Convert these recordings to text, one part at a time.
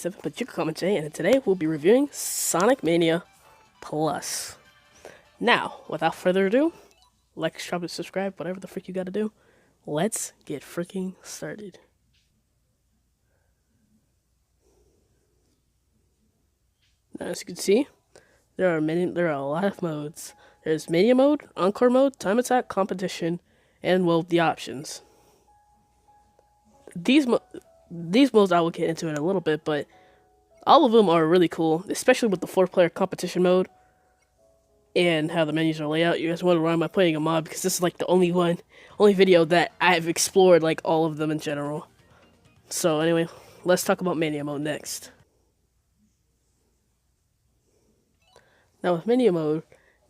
7, but you can call me Jay, and today we'll be reviewing Sonic Mania Plus. Now, without further ado, like, subscribe, whatever the frick you gotta do. Let's get freaking started. Now, as you can see, there are a lot of modes. There's Mania mode, Encore mode, Time Attack, Competition, and, well, the options. These modes I will get into in a little bit, but all of them are really cool, especially with the 4-player competition mode and how the menus are laid out. You guys wonder why am I playing a mod, because this is like the only video that I've explored like all of them in general. So anyway, let's talk about Mania mode next. Now with Mania mode,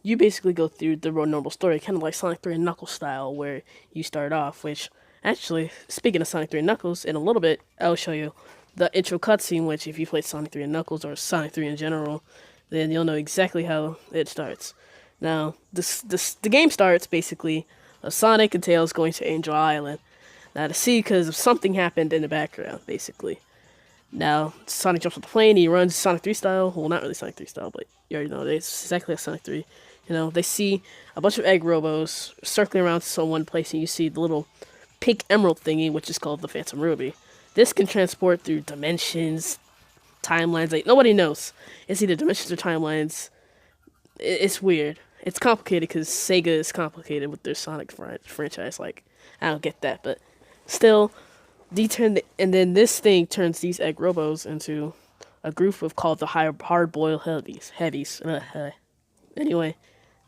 you basically go through the normal story, kind of like Sonic 3 and Knuckles style, where you start off, which, actually, speaking of Sonic 3 and Knuckles, in a little bit, I'll show you the intro cutscene, which if you played Sonic 3 and Knuckles, or Sonic 3 in general, then you'll know exactly how it starts. Now, the game starts, basically, of Sonic and Tails going to Angel Island. Now, to see, because something happened in the background, basically. Now, Sonic jumps off the plane, he runs Sonic 3 style. Well, not really Sonic 3 style, but you already know, it's exactly like Sonic 3. You know, they see a bunch of egg robos circling around to one place, and you see the little pink emerald thingy, which is called the Phantom Ruby. This can transport through dimensions, timelines, like nobody knows. It's either dimensions or timelines. It's weird. It's complicated because Sega is complicated with their Sonic franchise. Like, I don't get that, but still, and then this thing turns these egg robos into a group of called the hard-boiled heavies. Anyway,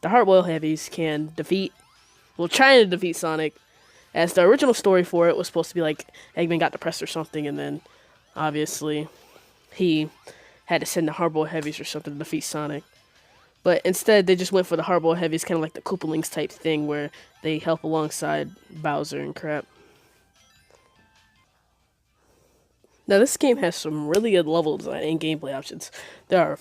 the hard-boiled heavies can try to defeat Sonic. As the original story for it was supposed to be like Eggman got depressed or something, and then obviously he had to send the hardboiled heavies or something to defeat Sonic. But instead, they just went for the hardboiled heavies, kind of like the Koopalings type thing, where they help alongside Bowser and crap. Now, this game has some really good level design and gameplay options. There are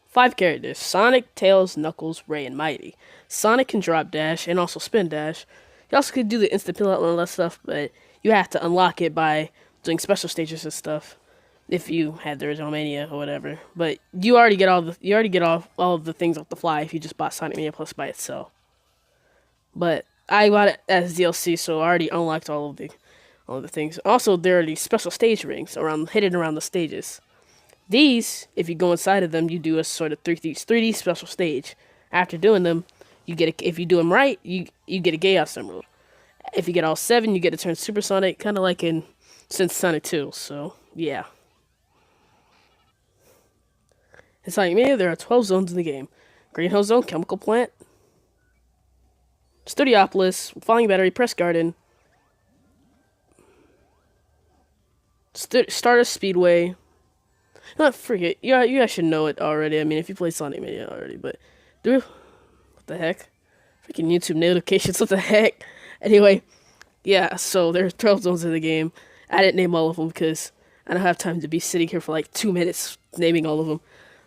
5 characters: Sonic, Tails, Knuckles, Ray, and Mighty. Sonic can drop dash and also spin dash. You also could do the instant pill out and all that stuff, but you have to unlock it by doing special stages and stuff if you had the original Mania or whatever. But you already get all of the things off the fly if you just bought Sonic Mania Plus by itself. But I bought it as DLC, so I already unlocked all of the things. Also, there are these special stage rings hidden around the stages. These, if you go inside of them, you do a sort of 3D special stage. After doing them, if you do them right, you get a Chaos Emerald. If you get all 7, you get to turn Supersonic, kind of like in Sonic 2. So yeah. In Sonic Mania, there are 12 zones in the game: Greenhouse Zone, Chemical Plant, Studiopolis, Falling Battery, Press Garden, Stardust Speedway. Not forget, you guys should know it already. I mean, if you played Sonic Mania already, but what the heck? Freaking YouTube notifications, what the heck? Anyway, yeah, so there's 12 zones in the game. I didn't name all of them because I don't have time to be sitting here for like 2 minutes naming all of them.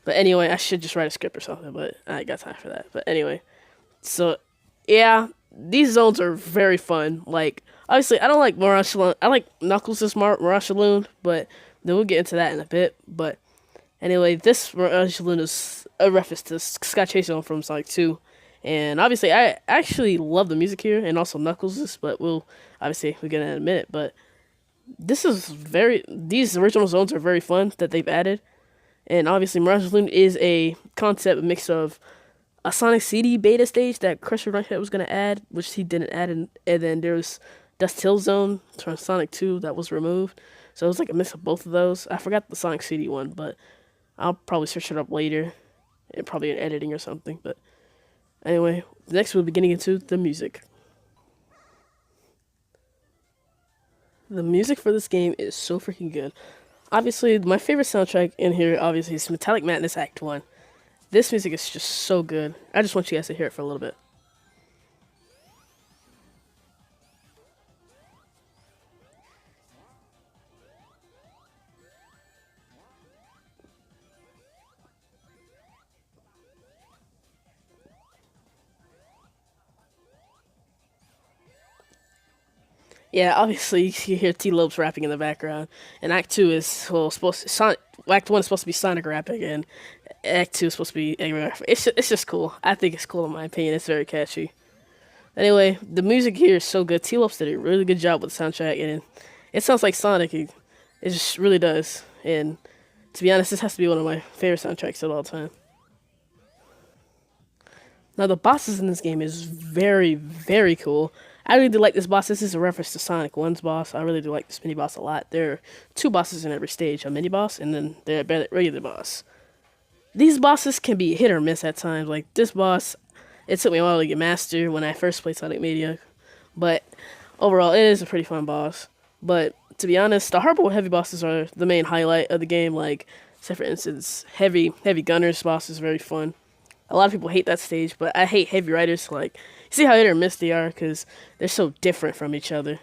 But anyway, I should just write a script or something, but I ain't got time for that. But anyway, so yeah, these zones are very fun. Like, obviously, I don't like Mirage Saloon. I like Knuckles' Mirage Saloon, but then we'll get into that in a bit. But anyway, this Mirage Saloon is a reference to Sky Chase Zone from Sonic 2. And obviously, I actually love the music here, and also Knuckles', but we'll get in a minute. But these original zones are very fun that they've added. And obviously, Mirage Saloon is a concept mix of a Sonic CD beta stage that Crusher Runhead was going to add, which he didn't add, and then there was Dust Hill Zone from Sonic 2 that was removed. So it was like a mix of both of those. I forgot the Sonic CD one, but I'll probably search it up later, and probably in editing or something. But anyway, next we'll be getting into the music. The music for this game is so freaking good. Obviously, my favorite soundtrack in here, obviously, is Metallic Madness Act 1. This music is just so good. I just want you guys to hear it for a little bit. Yeah, obviously you hear T Lopes rapping in the background, and Act Two is well supposed to, Act One is supposed to be Sonic rapping, and Act Two is supposed to be Eggman rapping. It's just cool. I think it's cool in my opinion. It's very catchy. Anyway, the music here is so good. T Lopes did a really good job with the soundtrack, and it sounds like Sonic. It just really does. And to be honest, this has to be one of my favorite soundtracks of all time. Now the bosses in this game is very, very cool. I really do like this boss. This is a reference to Sonic One's boss. I really do like this mini boss a lot. There are two bosses in every stage: a mini boss and then the regular boss. These bosses can be hit or miss at times. Like this boss, it took me a while to get mastered when I first played Sonic Mania, but overall, it is a pretty fun boss. But to be honest, the hardcore heavy bosses are the main highlight of the game. Like, say for instance, heavy gunners boss is very fun. A lot of people hate that stage, but I hate heavy riders. Like, you see how hit or miss they are because they're so different from each other,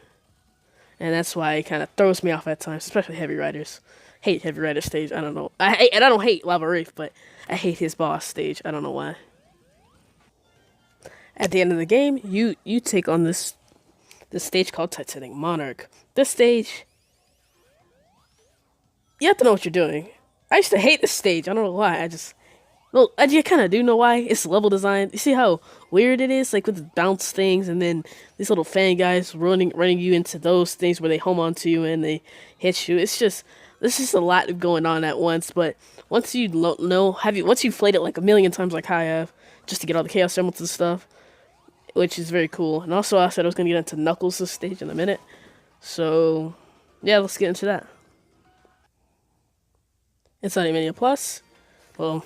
and that's why it kind of throws me off at times, especially heavy riders. Hate heavy rider stage. I don't know. I don't hate Lava Wraith, but I hate his boss stage. I don't know why. At the end of the game, you take on this stage called Titanic Monarch. This stage, you have to know what you're doing. I used to hate this stage. I don't know why. Well, I kind of do know why. It's level design. You see how weird it is, like with the bounce things, and then these little fan guys running you into those things where they home onto you and they hit you. It's just there's just a lot going on at once. But once you know, once you've played it like a million times, like I have, just to get all the chaos emeralds and stuff, which is very cool. And also, I said I was gonna get into Knuckles' stage in a minute. So, yeah, let's get into that. In Sonic Mania Plus, well,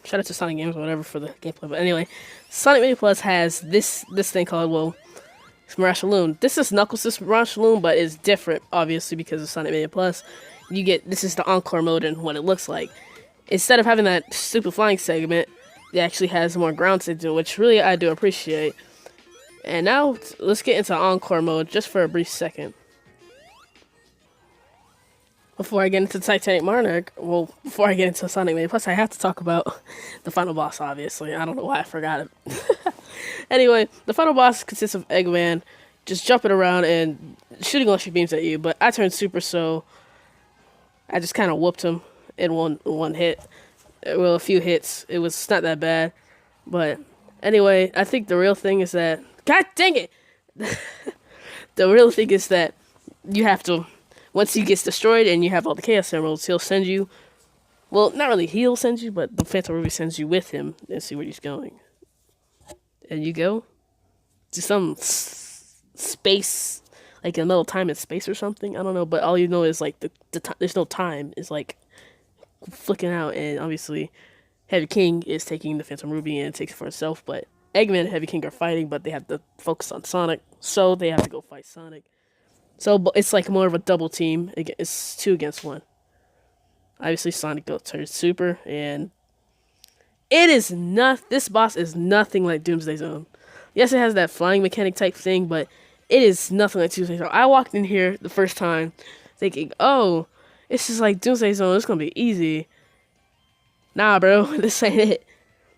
shout out to Sonic Games or whatever for the gameplay. But anyway, Sonic Mania Plus has this thing called, well, it's Mirage Saloon. This is Knuckles' Mirage Saloon, but it's different, obviously, because of Sonic Mania Plus. This is the Encore mode and what it looks like. Instead of having that stupid flying segment, it actually has more ground to do, which really I do appreciate. And now, let's get into Encore mode just for a brief second. Before I get into Titanic Monarch, well, before I get into Sonic Mania Plus, I have to talk about the final boss, obviously. I don't know why I forgot it. Anyway, the final boss consists of Eggman just jumping around and shooting electric beams at you, but I turned super, so I just kind of whooped him in one hit. Well, a few hits. It was not that bad. But anyway, I think the real thing is that... God dang it! The real thing is that you have to... Once he gets destroyed and you have all the Chaos Emeralds, he'll send you... Well, not really he'll send you, but the Phantom Ruby sends you with him and see where he's going. And you go to some space, like in middle time and space or something. I don't know, but all you know is like there's no time. It's like flicking out, and obviously Heavy King is taking the Phantom Ruby and takes it for itself, but Eggman and Heavy King are fighting, but they have to focus on Sonic, so they have to go fight Sonic. So it's like more of a double team. It's 2 against 1. Obviously, Sonic goes turns super, and it is not. This boss is nothing like Doomsday Zone. Yes, it has that flying mechanic type thing, but it is nothing like Doomsday Zone. I walked in here the first time thinking, "Oh, it's just like Doomsday Zone. It's gonna be easy." Nah, bro, this ain't it.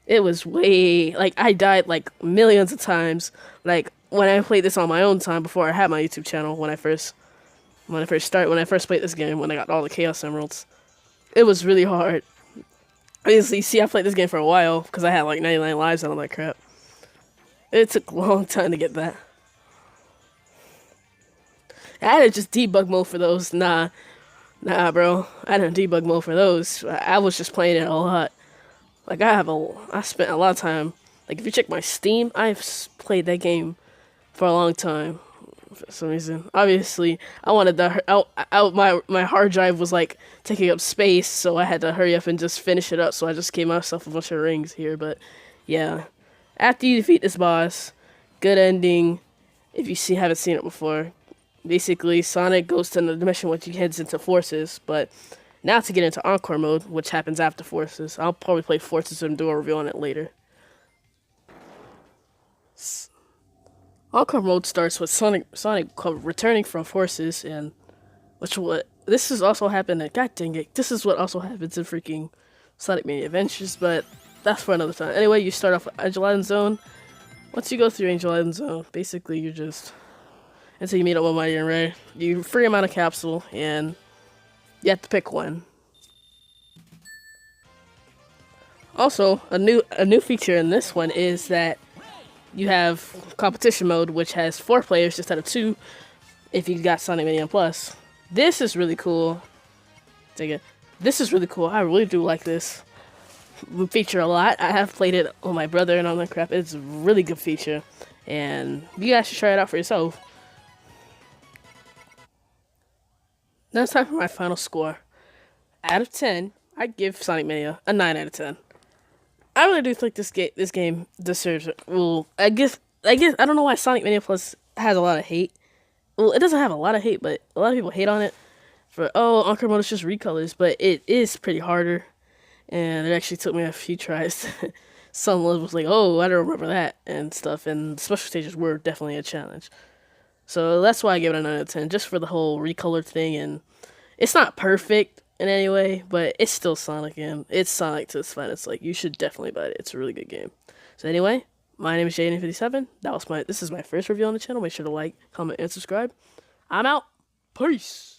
It was way like I died like millions of times. Like when I played this on my own time before I had my YouTube channel. When I first played this game, when I got all the Chaos Emeralds, it was really hard. Obviously, see, I played this game for a while because I had like 99 lives and all that crap. It took a long time to get that. I had to just debug mode for those. Nah, bro. I didn't debug mode for those. I was just playing it a lot. Like I spent a lot of time. Like if you check my Steam, I've played that game for a long time. For some reason, obviously, I wanted my hard drive was like taking up space, so I had to hurry up and just finish it up. So I just gave myself a bunch of rings here. But yeah, after you defeat this boss, good ending. If you haven't seen it before, basically Sonic goes to the dimension which he heads into Forces. But now to get into Encore mode, which happens after Forces, I'll probably play Forces and do a review on it later. Encore mode starts with Sonic returning from Forces, and this has also happened at, god dang it, this is what also happens in freaking Sonic Mania Adventures, but that's for another time. Anyway, you start off with Angel Island Zone. Once you go through Angel Island Zone, basically you're just until you meet up with Mighty and Ray. You free them out of capsule, and you have to pick one. Also, a new feature in this one is that you have competition mode, which has 4 players instead of 2 if you got Sonic Mania Plus. This is really cool. Take it. This is really cool. I really do like this feature a lot. I have played it with my brother and all that crap. It's a really good feature, and you guys should try it out for yourself. Now it's time for my final score. Out of 10, I give Sonic Mania a 9 out of 10. I really do think this game deserves it. Well, I guess I don't know why Sonic Mania Plus has a lot of hate. Well, it doesn't have a lot of hate, but a lot of people hate on it for Encore mode is just recolors, but it is pretty harder, and it actually took me a few tries. Some levels like, oh, I don't remember that and stuff, and the special stages were definitely a challenge. So that's why I give it a 9 out of 10, just for the whole recolored thing, and it's not perfect in any way, but it's still Sonic, and it's Sonic to its finest. Like, you should definitely buy it. It's a really good game. So anyway, my name is Jaden57. This is my first review on the channel. Make sure to like, comment, and subscribe. I'm out. Peace.